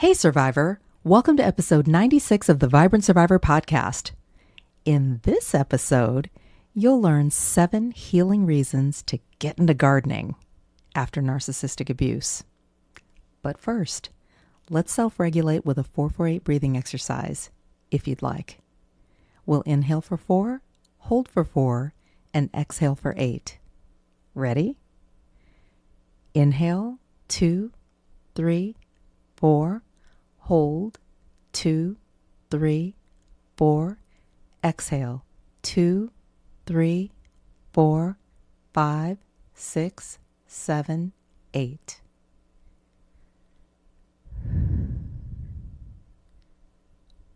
Hey, Survivor. Welcome to episode 96 of the Vibrant Survivor podcast. In this episode, you'll learn 7 healing reasons to get into gardening after narcissistic abuse. But first, let's self-regulate with a 4-4-8 breathing exercise, if you'd like. We'll inhale for 4, hold for 4, and exhale for 8. Ready? Inhale, 2, 3, 4. Hold, 2, 3, 4. Exhale, 2, 3, 4, 5, 6, 7, 8.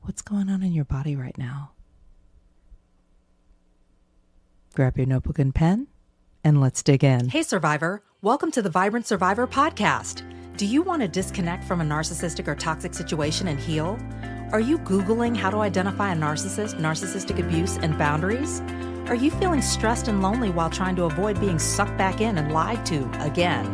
What's going on in your body right now? Grab your notebook and pen, and let's dig in. Hey, Survivor. Welcome to the Vibrant Survivor podcast. Do you want to disconnect from a narcissistic or toxic situation and heal? Are you Googling how to identify a narcissist, narcissistic abuse, and boundaries? Are you feeling stressed and lonely while trying to avoid being sucked back in and lied to again?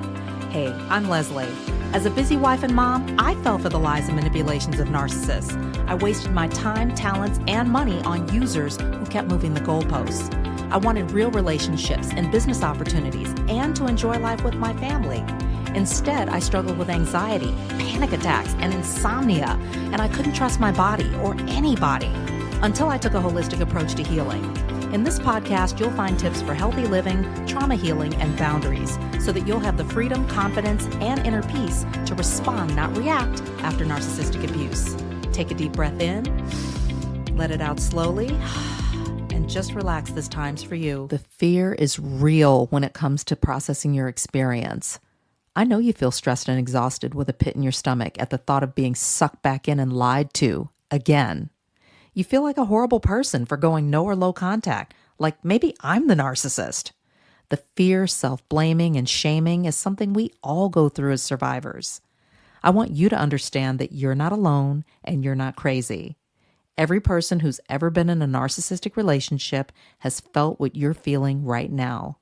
Hey, I'm Lesley. As a busy wife and mom, I fell for the lies and manipulations of narcissists. I wasted my time, talents, and money on users who kept moving the goalposts. I wanted real relationships and business opportunities and to enjoy life with my family. Instead, I struggled with anxiety, panic attacks, and insomnia, and I couldn't trust my body or anybody until I took a holistic approach to healing. In this podcast, you'll find tips for healthy living, trauma healing, and boundaries so that you'll have the freedom, confidence, and inner peace to respond, not react, after narcissistic abuse. Take a deep breath in, let it out slowly, and just relax. This time's for you. The fear is real when it comes to processing your experience. I know you feel stressed and exhausted with a pit in your stomach at the thought of being sucked back in and lied to again. You feel like a horrible person for going no or low contact, like maybe I'm the narcissist. The fear, self-blaming, and shaming is something we all go through as survivors. I want you to understand that you're not alone and you're not crazy. Every person who's ever been in a narcissistic relationship has felt what you're feeling right now.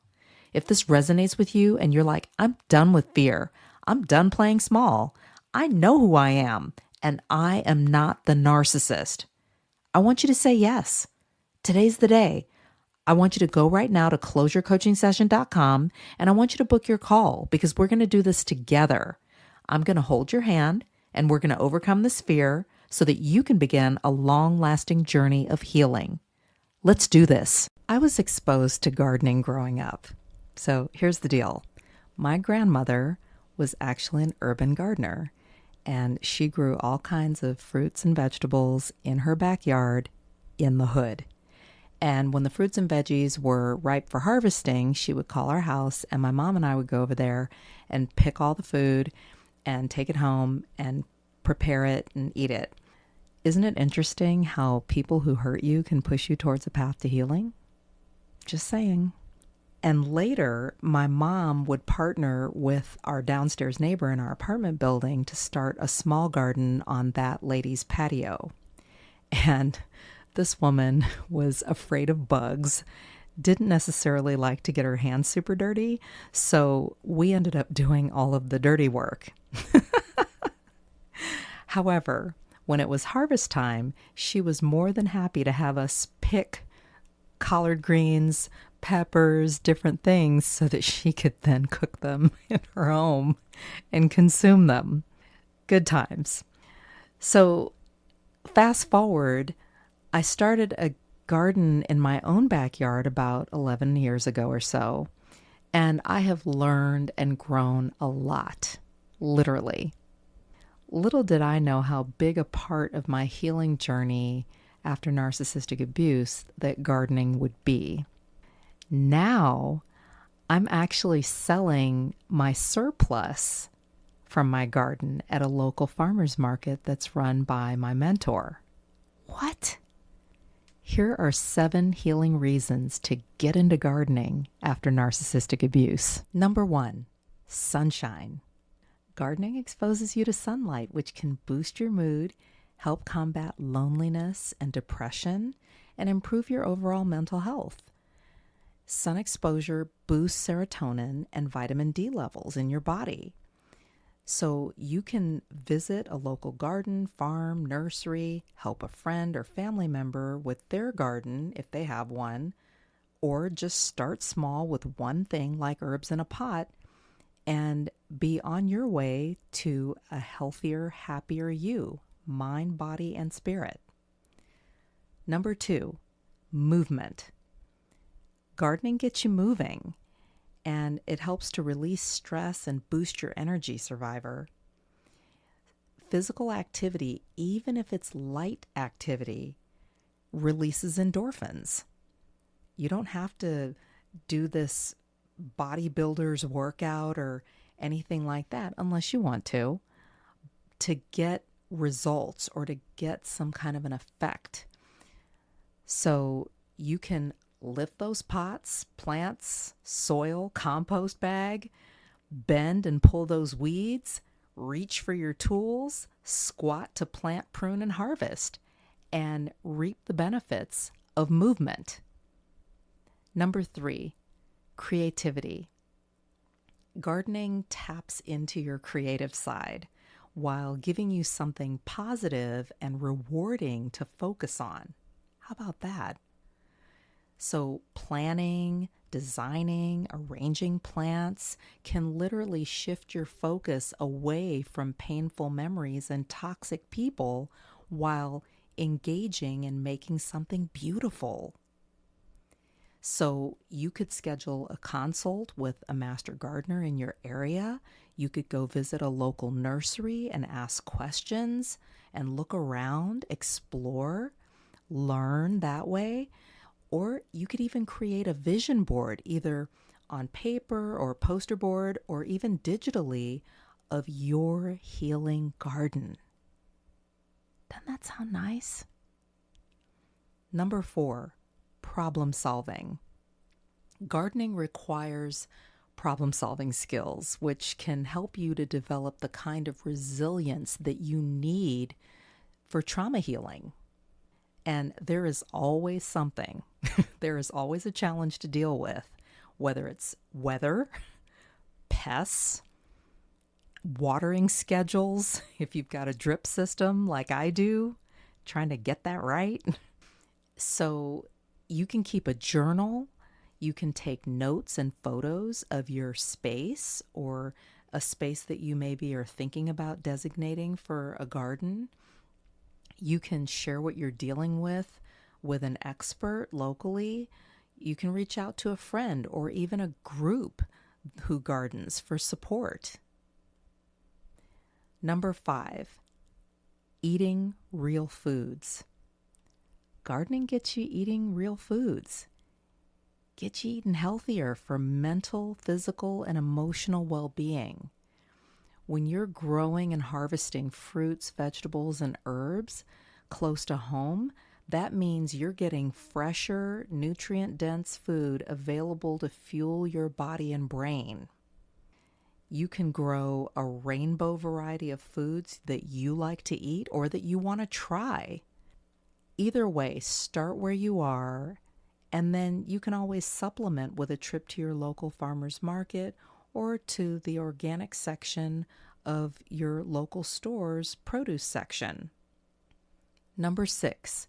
If this resonates with you and you're like, I'm done with fear, I'm done playing small, I know who I am, and I am not the narcissist, I want you to say yes. Today's the day. I want you to go right now to closeyourcoachingsession.com, and I want you to book your call because we're going to do this together. I'm going to hold your hand, and we're going to overcome this fear so that you can begin a long-lasting journey of healing. Let's do this. I was exposed to gardening growing up. So here's the deal. My grandmother was actually an urban gardener, and she grew all kinds of fruits and vegetables in her backyard in the hood. And when the fruits and veggies were ripe for harvesting, she would call our house, and my mom and I would go over there and pick all the food and take it home and prepare it and eat it. Isn't it interesting how people who hurt you can push you towards a path to healing? Just saying. And later, my mom would partner with our downstairs neighbor in our apartment building to start a small garden on that lady's patio. And this woman was afraid of bugs, didn't necessarily like to get her hands super dirty, so we ended up doing all of the dirty work. However, when it was harvest time, she was more than happy to have us pick collard greens, peppers, different things so that she could then cook them in her home and consume them. Good times. So fast forward, I started a garden in my own backyard about 11 years ago or so, and I have learned and grown a lot, literally. Little did I know how big a part of my healing journey after narcissistic abuse that gardening would be. Now, I'm actually selling my surplus from my garden at a local farmer's market that's run by my mentor. What? Here are 7 healing reasons to get into gardening after narcissistic abuse. Number 1, sunshine. Gardening exposes you to sunlight, which can boost your mood, help combat loneliness and depression, and improve your overall mental health. Sun exposure boosts serotonin and vitamin D levels in your body. So you can visit a local garden, farm, nursery, help a friend or family member with their garden if they have one, or just start small with one thing like herbs in a pot and be on your way to a healthier, happier you, mind, body, and spirit. Number 2, movement. Gardening gets you moving, and it helps to release stress and boost your energy, survivor. Physical activity, even if it's light activity, releases endorphins. You don't have to do this bodybuilder's workout or anything like that unless you want to get results or to get some kind of an effect. So you can lift those pots, plants, soil, compost bag, bend and pull those weeds, reach for your tools, squat to plant, prune, and harvest, and reap the benefits of movement. Number 3, creativity. Gardening taps into your creative side while giving you something positive and rewarding to focus on. How about that? So planning, designing, arranging plants can literally shift your focus away from painful memories and toxic people while engaging in making something beautiful. So you could schedule a consult with a master gardener in your area. You could go visit a local nursery and ask questions and look around, explore, learn that way. Or you could even create a vision board, either on paper or poster board or even digitally, of your healing garden. Doesn't that sound nice? Number 4, problem solving. Gardening requires problem-solving skills, which can help you to develop the kind of resilience that you need for trauma healing. And there is always something. There is always a challenge to deal with, whether it's weather, pests, watering schedules, if you've got a drip system like I do, trying to get that right. So you can keep a journal. You can take notes and photos of your space or a space that you maybe are thinking about designating for a garden. You can share what you're dealing with an expert locally. You can reach out to a friend or even a group who gardens for support. Number 5, eating real foods. Gardening gets you eating real foods. Gets you eating healthier for mental, physical, and emotional well-being. When you're growing and harvesting fruits, vegetables, and herbs close to home, that means you're getting fresher, nutrient-dense food available to fuel your body and brain. You can grow a rainbow variety of foods that you like to eat or that you want to try. Either way, start where you are, and then you can always supplement with a trip to your local farmer's market or to the organic section of your local store's produce section. Number 6,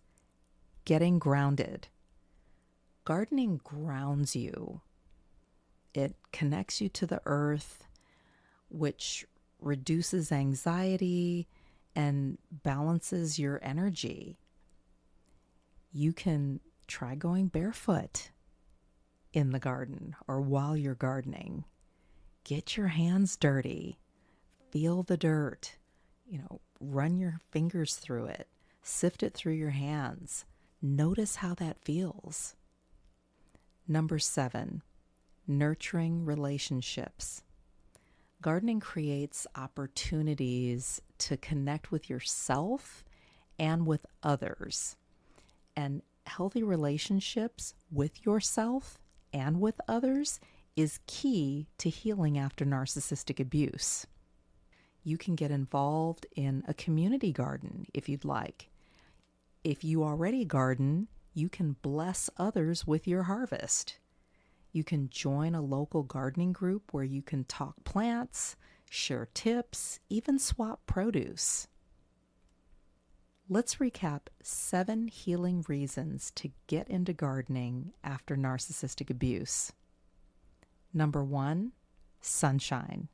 getting grounded. Gardening grounds you. It connects you to the earth, which reduces anxiety and balances your energy. You can try going barefoot in the garden or while you're gardening. Get your hands dirty. Feel the dirt. Run your fingers through it. Sift it through your hands. Notice how that feels. Number 7, nurturing relationships. Gardening creates opportunities to connect with yourself and with others. And healthy relationships with yourself and with others is key to healing after narcissistic abuse. You can get involved in a community garden if you'd like. If you already garden, you can bless others with your harvest. You can join a local gardening group where you can talk plants, share tips, even swap produce. Let's recap 7 healing reasons to get into gardening after narcissistic abuse. Number 1, sunshine.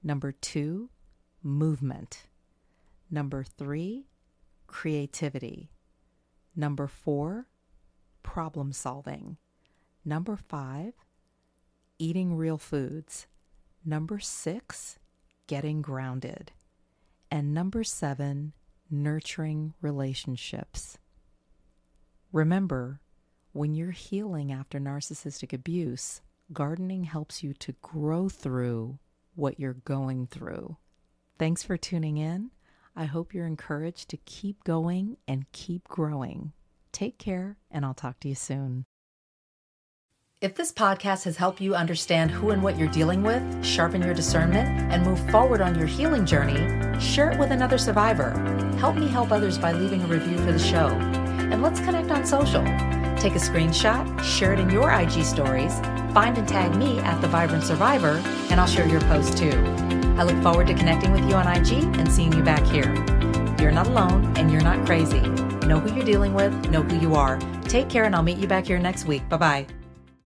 Number 2, movement. Number 3, creativity. Number 4, problem solving. Number 5, eating real foods. Number 6, getting grounded. And number 7, nurturing relationships. Remember, when you're healing after narcissistic abuse, gardening helps you to grow through what you're going through. Thanks for tuning in. I hope you're encouraged to keep going and keep growing. Take care, and I'll talk to you soon. If this podcast has helped you understand who and what you're dealing with, sharpen your discernment, and move forward on your healing journey, share it with another survivor. Help me help others by leaving a review for the show. And let's connect on social. Take a screenshot, share it in your IG stories, find and tag me at The Vibrant Survivor, and I'll share your post too. I look forward to connecting with you on IG and seeing you back here. You're not alone and you're not crazy. Know who you're dealing with, know who you are. Take care, and I'll meet you back here next week. Bye-bye.